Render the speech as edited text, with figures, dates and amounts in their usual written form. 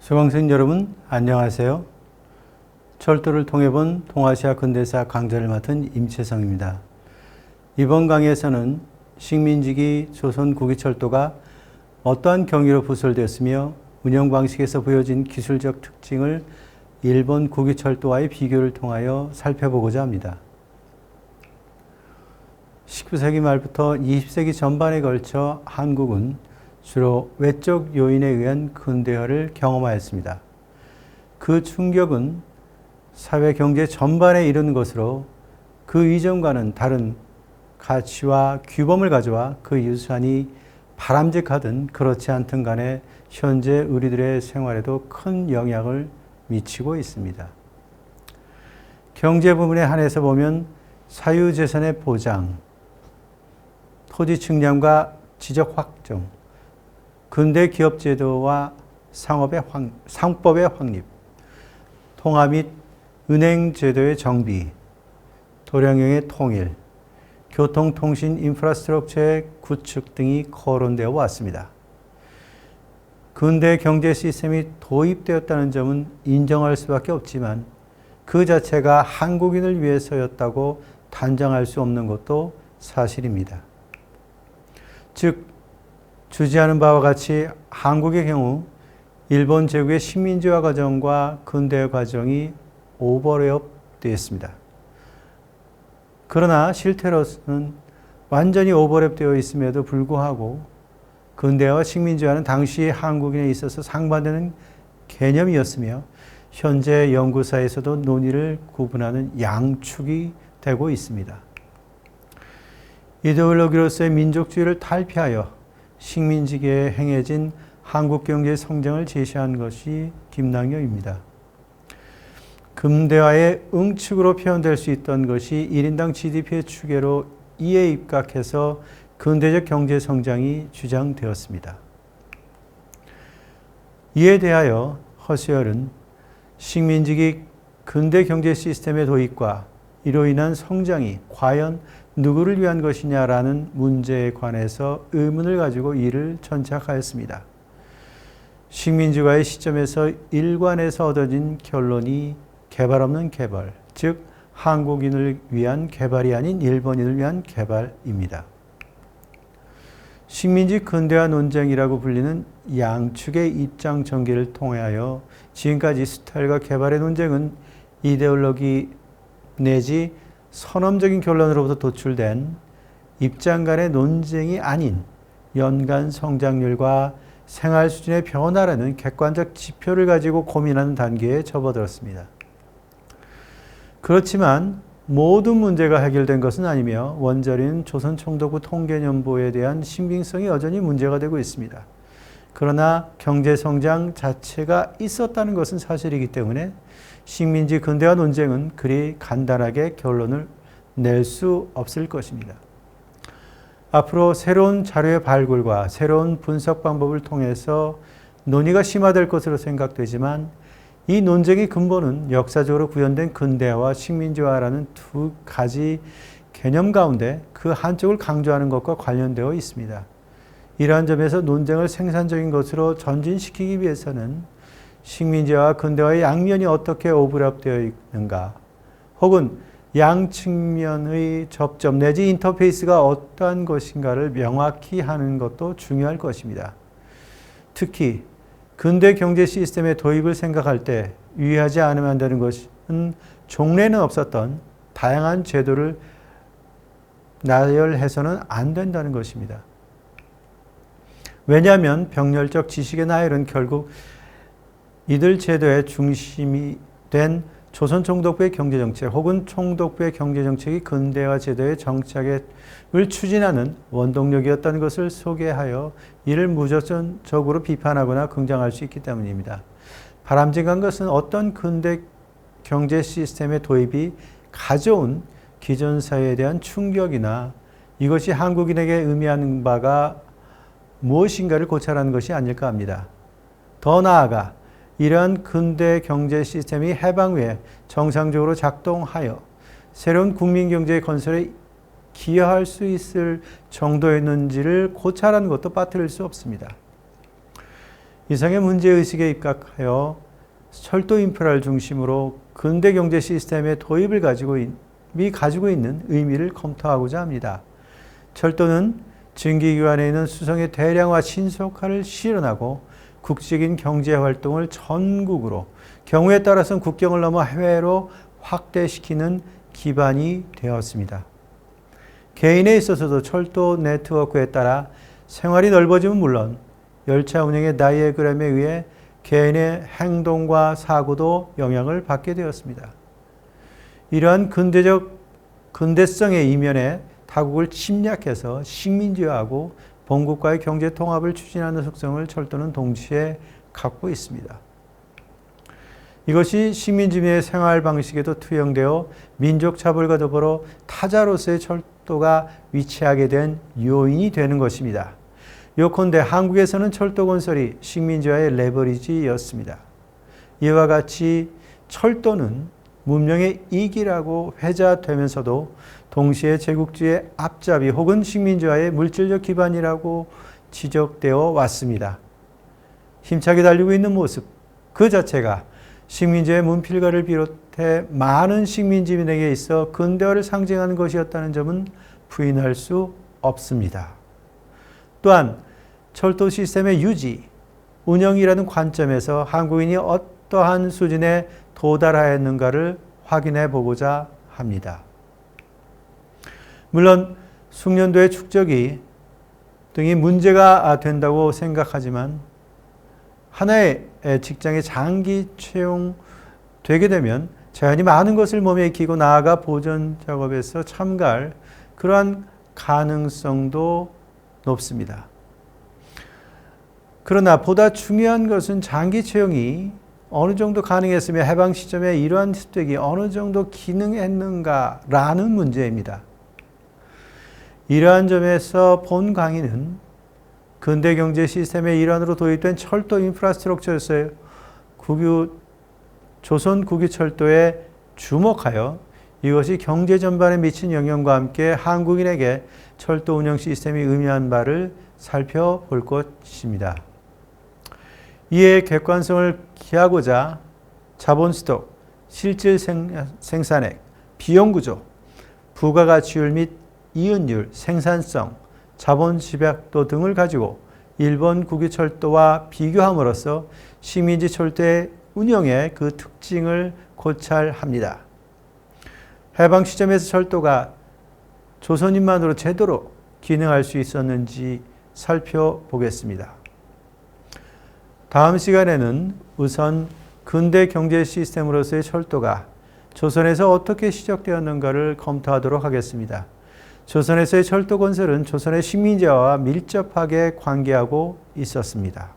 수강생 여러분 안녕하세요. 철도를 통해 본 동아시아 근대사 강좌를 맡은 임채성입니다. 이번 강의에서는 식민지기 조선 국유철도가 어떠한 경위로 부설되었으며 운영 방식에서 보여진 기술적 특징을 일본 국유철도와의 비교를 통하여 살펴보고자 합니다. 19세기 말부터 20세기 전반에 걸쳐 한국은 주로 외적 요인에 의한 근대화를 경험하였습니다. 그 충격은 사회 경제 전반에 이른 것으로 그 이전과는 다른 가치와 규범을 가져와 그 유산이 바람직하든 그렇지 않든 간에 현재 우리들의 생활에도 큰 영향을 미치고 있습니다. 경제 부분에 한해서 보면 사유재산의 보장, 토지 측량과 지적 확정, 근대 기업 제도와 상법의 확립, 통화 및 은행 제도의 정비, 도량형의 통일, 교통통신 인프라스트럭처의 구축 등이 거론되어 왔습니다. 근대 경제 시스템이 도입되었다는 점은 인정할 수밖에 없지만 그 자체가 한국인을 위해서였다고 단정할 수 없는 것도 사실입니다. 즉, 주지하는 바와 같이 한국의 경우 일본 제국의 식민지화 과정과 근대화 과정이 오버랩 되었습니다. 그러나 실태로서는 완전히 오버랩되어 있음에도 불구하고 근대화와 식민지화는 당시 한국인에 있어서 상반되는 개념이었으며 현재 연구사에서도 논의를 구분하는 양축이 되고 있습니다. 이데올로기로서의 민족주의를 탈피하여 식민지계에 행해진 한국 경제의 성장을 제시한 것이 김낭여입니다. 근대화의 응축으로 표현될 수 있던 것이 1인당 GDP의 추계로 이에 입각해서 근대적 경제 성장이 주장되었습니다. 이에 대하여 허수열은 식민지기 근대 경제 시스템의 도입과 이로 인한 성장이 과연 누구를 위한 것이냐라는 문제에 관해서 의문을 가지고 이를 전착하였습니다. 식민지화의 시점에서 일관해서 얻어진 결론이 개발 없는 개발, 즉 한국인을 위한 개발이 아닌 일본인을 위한 개발입니다. 식민지 근대화 논쟁이라고 불리는 양축의 입장 전개를 통하여 지금까지 스타일과 개발의 논쟁은 이데올로기 내지 선언적인 결론으로부터 도출된 입장 간의 논쟁이 아닌 연간 성장률과 생활 수준의 변화라는 객관적 지표를 가지고 고민하는 단계에 접어들었습니다. 그렇지만 모든 문제가 해결된 것은 아니며 원자료인 조선총독부 통계연보에 대한 신빙성이 여전히 문제가 되고 있습니다. 그러나 경제성장 자체가 있었다는 것은 사실이기 때문에 식민지 근대화 논쟁은 그리 간단하게 결론을 낼 수 없을 것입니다. 앞으로 새로운 자료의 발굴과 새로운 분석 방법을 통해서 논의가 심화될 것으로 생각되지만 이 논쟁의 근본은 역사적으로 구현된 근대화와 식민지화라는 두 가지 개념 가운데 그 한쪽을 강조하는 것과 관련되어 있습니다. 이러한 점에서 논쟁을 생산적인 것으로 전진시키기 위해서는 식민지화와 근대화의 양면이 어떻게 오버랩되어 있는가, 혹은 양 측면의 접점 내지 인터페이스가 어떠한 것인가를 명확히 하는 것도 중요할 것입니다. 특히 근대 경제 시스템의 도입을 생각할 때 유의하지 않으면 안 되는 것은 종래는 없었던 다양한 제도를 나열해서는 안 된다는 것입니다. 왜냐하면 병렬적 지식의 나열은 결국 이들 제도의 중심이 된 조선총독부의 경제정책 혹은 총독부의 경제정책이 근대화 제도의 정착을 추진하는 원동력이었다는 것을 소개하여 이를 무조건적으로 비판하거나 긍정할 수 있기 때문입니다. 바람직한 것은 어떤 근대 경제 시스템의 도입이 가져온 기존 사회에 대한 충격이나 이것이 한국인에게 의미하는 바가 무엇인가를 고찰하는 것이 아닐까 합니다. 더 나아가 이러한 근대 경제 시스템이 해방 후에 정상적으로 작동하여 새로운 국민경제 건설에 기여할 수 있을 정도였는지를 고찰하는 것도 빠뜨릴 수 없습니다. 이상의 문제의식에 입각하여 철도 인프라를 중심으로 근대 경제 시스템의 도입을 가지고 있는 의미를 검토하고자 합니다. 철도는 증기기관에 있는 수송의 대량화 신속화를 실현하고 국제적인 경제 활동을 전국으로, 경우에 따라서는 국경을 넘어 해외로 확대시키는 기반이 되었습니다. 개인에 있어서도 철도 네트워크에 따라 생활이 넓어지면 물론 열차 운행의 다이어그램에 의해 개인의 행동과 사고도 영향을 받게 되었습니다. 이러한 근대성의 이면에 타국을 침략해서 식민지화하고 본국과의 경제 통합을 추진하는 속성을 철도는 동시에 갖고 있습니다. 이것이 식민지민의 생활 방식에도 투영되어 민족 차별과 더불어 타자로서의 철도가 위치하게 된 요인이 되는 것입니다. 요컨대 한국에서는 철도 건설이 식민지화의 레버리지였습니다. 이와 같이 철도는 문명의 이기라고 회자되면서도 동시에 제국주의의 앞잡이 혹은 식민지화의 물질적 기반이라고 지적되어 왔습니다. 힘차게 달리고 있는 모습 그 자체가 식민지의 문필가를 비롯해 많은 식민지민에게 있어 근대화를 상징하는 것이었다는 점은 부인할 수 없습니다. 또한 철도 시스템의 유지, 운영이라는 관점에서 한국인이 어떠한 수준에 도달하였는가를 확인해 보고자 합니다. 물론 숙련도의 축적이 등이 문제가 된다고 생각하지만 하나의 직장에 장기 채용되게 되면 자연히 많은 것을 몸에 익히고 나아가 보존 작업에서 참가할 그러한 가능성도 높습니다. 그러나 보다 중요한 것은 장기 채용이 어느 정도 가능했으며 해방 시점에 이러한 습득이 어느 정도 기능했는가라는 문제입니다. 이러한 점에서 본 강의는 근대 경제 시스템의 일환으로 도입된 철도 인프라스트럭처에서의 조선 국유철도에 주목하여 이것이 경제 전반에 미친 영향과 함께 한국인에게 철도 운영 시스템이 의미한 바를 살펴볼 것입니다. 이에 객관성을 기하고자 자본 스톡, 실질 생산액, 비용 구조, 부가가치율 및 이윤율, 생산성, 자본 집약도 등을 가지고 일본 국유철도와 비교함으로써 식민지 철도의 운영의 그 특징을 고찰합니다. 해방 시점에서 철도가 조선인만으로 제대로 기능할 수 있었는지 살펴보겠습니다. 다음 시간에는 우선 근대 경제 시스템으로서의 철도가 조선에서 어떻게 시작되었는가를 검토하도록 하겠습니다. 조선에서의 철도 건설은 조선의 식민지화와 밀접하게 관계하고 있었습니다.